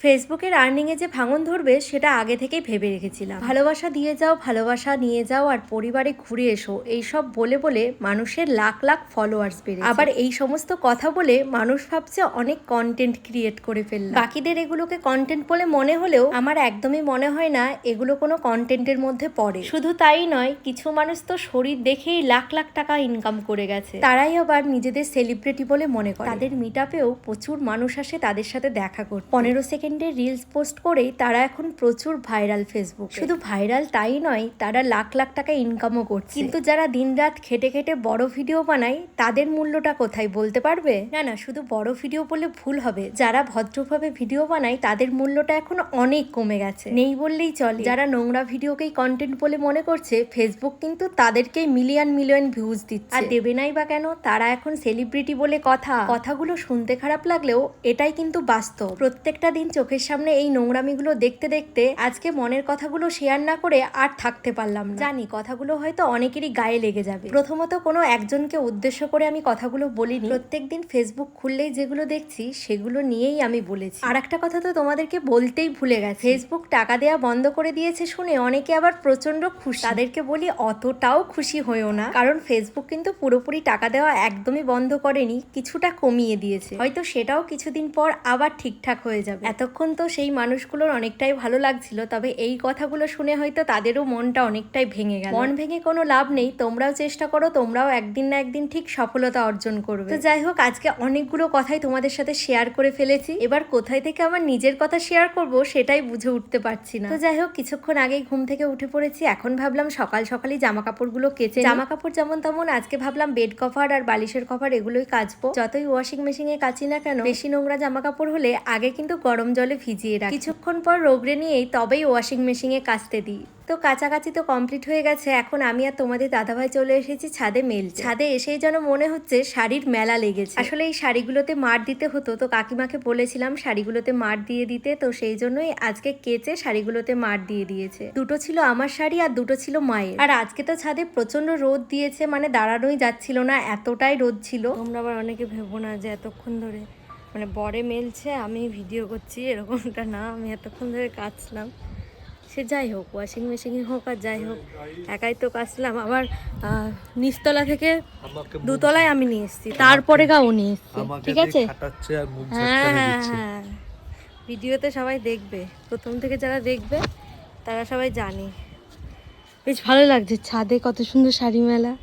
ফেসবুকের আর্নিংয়ে যে ভাঙন ধরবে সেটা আগে থেকেই ভেবে রেখেছিলাম। ভালোবাসা দিয়ে যাও, ভালোবাসা নিয়ে যাও, আর পরিবারে ঘুরে এসো, এইসব বলে বলে মানুষের লাখ লাখ ফলোয়ার্স বেড়েছে। আবার এই সমস্ত কথা বলে মানুষ ভাবছে অনেক কন্টেন্ট ক্রিয়েট করে ফেললাম। বাকিদের এগুলোকে কন্টেন্ট বলে মনে হলেও আমার একদমই মনে হয় না এগুলো কোনো কন্টেন্টের মধ্যে পড়ে। শুধু তাই নয়, কিছু মানুষ তো শরীর দেখেই লাখ লাখ টাকা ইনকাম করে গেছে। তারাই আবার নিজেদের সেলিব্রিটি বলে মনে করে। তাদের মিট আপেও প্রচুর মানুষ আসে তাদের সাথে দেখা করতে। 15 সেকেন্ডের রিলস পোস্ট করেই তারা এখন প্রচুর ভাইরাল ফেসবুক। শুধু ভাইরাল তাই নয়, তারা লাখ লাখ টাকা ইনকামও করছে। কিন্তু যারা দিনরাত খেটে খেটে বড় ভিডিও বানায় তাদের মূল্যটা কোথায় বলতে পারবে? না, শুধু বড় ভিডিও বলে ভুল হবে। যারা ভদ্রভাবে ভিডিও বানায় তাদের মূল্যটা এখন অনেক কমে গেছে, নেই বললেই চলে। যারা নোংরা ভিডিওকেই কন্টেন্ট বলে মনে করছে, ফেসবুক কিন্তু তাদেরকেই মিলিয়ন মিলিয়ন ভিউজ দিচ্ছে। আর দেবে নাই বা কেন? তারা এখন সেলিব্রিটি বলে কথাগুলো শুনতে খারাপ লাগলেও এটাই কিন্তু বাস্তব। প্রত্যেকটা দিন চোখের সামনে এই নোংরামিগুলো দেখতে দেখতে আজকে মনের কথাগুলো শেয়ার না করে আর থাকতে পারলাম না। জানি কথাগুলো হয়তো অনেকেরই গায়ে লেগে যাবে। প্রথমত কোনো একজনকে উদ্দেশ্য করে আমি কথাগুলো বলিনি। প্রত্যেকদিন ফেসবুক খুললেই যেগুলো দেখছি সেগুলো নিয়েই আমি বলেছি। আর একটা কথা তো তোমাদেরকে বলতেই ভুলে গেছি, ফেসবুক টাকা দেওয়া বন্ধ করে দিয়েছে শুনে অনেকে আবার প্রচন্ড খুশি। তাদেরকে বলি অতটাও খুশি হয়েও না, কারণ ফেসবুক কিন্তু পুরোপুরি টাকা দেওয়া একদমই বন্ধ করেনি, কিছুটা কমিয়ে দিয়েছে। হয়তো সেটাও কিছুদিন পর আবার ঠিকঠাক হয়ে যাবে। এতক্ষণ তো সেই মানুষগুলোর অনেকটাই ভালো লাগছিল, তবে এই কথাগুলো শুনে হয়তো তাদেরও মনটা অনেকটাই ভেঙে গেল। মন ভেঙে কোনো লাভ নেই, তোমরাও চেষ্টা করো, তোমরাও একদিন না একদিন ঠিক সফলতা অর্জন করবে। তো যাই হোক, আজকে অনেকগুলো কথাই তোমাদের সাথে শেয়ার করে ফেলেছি। এবার কোথায় থেকে আমার নিজের কথা শেয়ার করব সেটাই বুঝে উঠতে পারছি না। তো যাই হোক, কিছুক্ষণ আগেই ঘুম থেকে উঠে পড়েছি। এখন ভাবলাম সকাল সকালই জামা কাপড়গুলো কেচে, জামা কাপড় যেমন তেমন আজকে ভাবলাম বেড কভার আর বালিশের কভার এগুলোই কাচবো। যতই ওয়াশিং মেশিনে কাচি না কেন, বেশি নোংরা জামা কাপড় হলে আগে কিন্তু গরম জলে ভিজিয়ে রাখি, কিছুক্ষণ পর রোগড়ে নিয়েই তবেই ওয়াশিং মেশিনে কাচতে দিই। তো কাছাকাছি তো কমপ্লিট হয়ে গেছে। এখন আমি আর তোমাদের দাদাভাই চলে এসেছি ছাদে মেলতে। ছাদে এসেই যেন মনে হচ্ছে শাড়ির মেলা লেগেছে। আসলে এই শাড়িগুলোতে মার দিতে হতো, তো কাকিমাকে বলেছিলাম শাড়িগুলোতে মার দিয়ে দিতে, তো সেই জন্যই আজকে কেচে শাড়িগুলোতে মার দিয়ে দিয়েছে। দুটো ছিল আমার শাড়ি আর দুটো ছিল মায়ের। আর আজকে তো ছাদে প্রচন্ড রোদ দিয়েছে, মানে দাঁড়ানোই যাচ্ছিল না, এতটাই রোদ ছিল। তোমরা আবার অনেকে ভেবো না যে এতক্ষণ ধরে মানে বরে মেলছে আমি ভিডিও করছি, এরকমটা না। আমি এতক্ষণ ধরে কাচলাম। সে যাই হোক, ওয়াশিং মেশিনে হোক আর যাই হোক, একাই তো কাচলাম। আবার নিচতলা থেকে দুতলায় আমি নিয়ে এসেছি, তারপরে গাও নিয়ে এসেছি। ঠিক আছে, হ্যাঁ, ভিডিওতে সবাই দেখবে, প্রথম থেকে যারা দেখবে তারা সবাই জানে। বেশ ভালো লাগছে, ছাদে কত সুন্দর শাড়ি মেলা,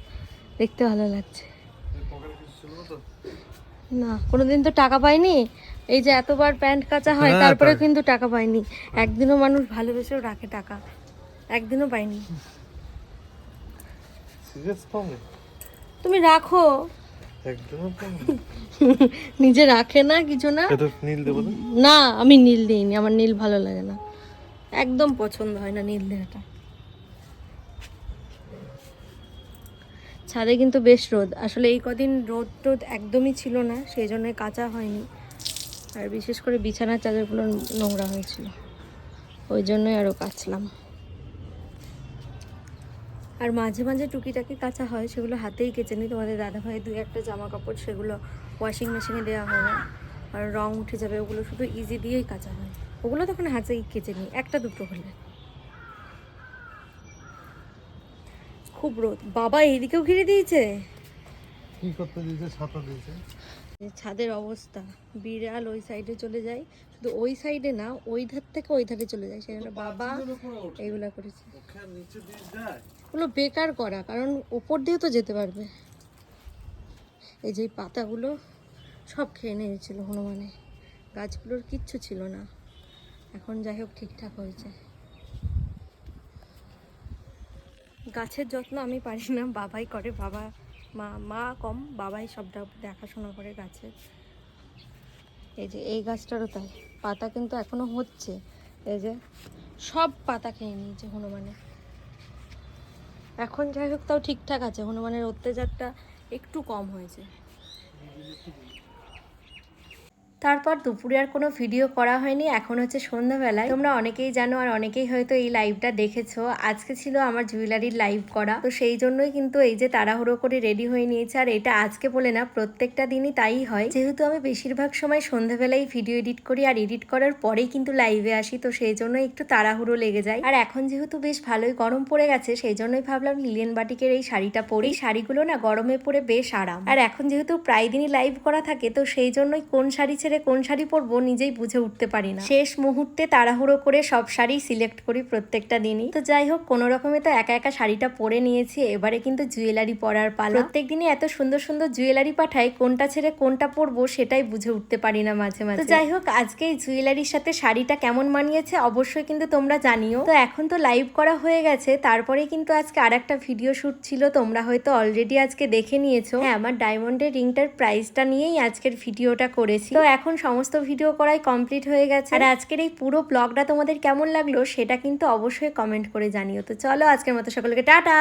দেখতে ভালো লাগছে। না, কোনোদিন তো টাকা পাইনি। এই যে এতবার প্যান্ট কাচা হয় তারপরে কিন্তু টাকা পাইনি। একদিনও মানুষ ভালোবেসেও রাখে টাকা, একদিনও পাইনি। তুমি রাখো, নিজে রাখে না কিছু না। না, আমি নীল দিইনি, আমার নীল ভালো লাগে না, একদম পছন্দ হয় না নীল দেওয়াটা। ছাদে কিন্তু বেশ রোদ, আসলে এই কদিন রোদ টোদ একদমই ছিল না, সেই জন্যই কাচা হয়নি। আর বিশেষ করে বিছানার চাদরগুলো নোংরা হয়েছিল, ওই জন্যই আরও কাচলাম। আর মাঝে মাঝে টুকিটাকি কাচা হয়, সেগুলো হাতেই কেচে নিই। তোমাদের দাদাভাই দুই একটা জামা কাপড় সেগুলো ওয়াশিং মেশিনে দেওয়া হয় না, আর রং উঠে যাবে, ওগুলো শুধু ইজি দিয়েই কাচা হয়। ওগুলো তখন হাতেই কেচে নিই, একটা দুটো হলে। খুব রোদ বাবা, এইদিকেও ঘিরে দিয়েছে। কি করতে দিয়েছে? ছাতা দিয়েছে। ছাদের অবস্থা বিড়াল ওই সাইডে চলে যায়, শুধু ওই সাইডে না, ওই ধার থেকে ওই ধারে চলে যায়, সেখানে বাবা এইগুলা করেছে। ওগুলো বেকার করা, কারণ ওপর দিয়ে তো যেতে পারবে। এই যে পাতাগুলো সব খেয়ে নিয়েছিল হনুমানে, গাছগুলোর কিচ্ছু ছিল না। এখন যাই হোক ঠিকঠাক হয়েছে। গাছের যত্ন আমি পারি না, বাবাই করে। বাবা মা কম, বাবাই সবটা দেখাশোনা করে গাছের। এই যে এই গাছটারও তাই, পাতা কিন্তু এখনো হচ্ছে। এই যে সব পাতা খেয়ে নিয়েছে হনুমানে। এখন যাই হোক তাও ঠিকঠাক আছে, হনুমানের অত্যাচারটা একটু কম হয়েছে। তারপর দুপুরে আর কোনো ভিডিও করা হয়নি। এখন হচ্ছে সন্ধ্যাবেলায়। তোমরা অনেকেই জানো আর অনেকেই হয়তো এই লাইভটা দেখেছো। আজকে ছিল আমার জুয়েলারির লাইভ করা, তো সেই জন্যই কিন্তু এই যে তাড়াহুড়ো করে রেডি হয়ে নিয়েছে। আর এটা আজকে বলে না, প্রত্যেকটা দিনই তাই হয়, যেহেতু আমি বেশিরভাগ সময় সন্ধ্যাবেলায় ভিডিও এডিট করি আর এডিট করার পরেই কিন্তু লাইভে আসি, তো সেই জন্য একটু তাড়াহুড়ো লেগে যায়। আর এখন যেহেতু বেশ ভালোই গরম পড়ে গেছে, সেই জন্যই ভাবলাম লিলেন বাটিকের এই শাড়িটা পরি। শাড়িগুলো না গরমে পরে বেশ আরাম। আর এখন যেহেতু প্রায় দিনই লাইভ করা থাকে, তো সেই জন্যই কোন শাড়ি ছেড়ে কোন শাড়ি পরবো নিজেই বুঝে উঠতে পারি না। শেষ মুহূর্তে তাড়াহুড়ো করে সব শাড়ি সিলেক্ট করি প্রত্যেকটা দিনই। তো যাই হোক, কোনো রকমে তো একা একা শাড়িটা পরে নিয়েছি। এবারে কিন্তু জুয়েলারি পরার পালা। প্রত্যেক দিনই এত সুন্দর সুন্দর জুয়েলারি পাঠাই, কোনটা ছেড়ে কোনটা পরবো সেটাই বুঝে উঠতে পারি না মাঝে মাঝে। তো যাই হোক, আজকে এই জুয়েলারির সাথে শাড়িটা কেমন মানিয়েছে অবশ্যই কিন্তু তোমরা জানিও। তো এখন তো লাইভ করা হয়ে গেছে, তারপরে কিন্তু আজকে আর একটা ভিডিও শুট ছিল, তোমরা হয়তো অলরেডি আজকে দেখে নিয়েছো। হ্যাঁ, আমার ডায়মন্ডের রিংটার প্রাইসটা নিয়েই আজকের ভিডিওটা করেছি। তো এখন সমস্ত ভিডিও করাই কমপ্লিট হয়ে গেছে। আর আজকের এই পুরো ব্লগটা তোমাদের কেমন লাগলো সেটা কিন্তু অবশ্যই কমেন্ট করে জানিও। তো চলো, আজকের মতো সকলকে টাটা।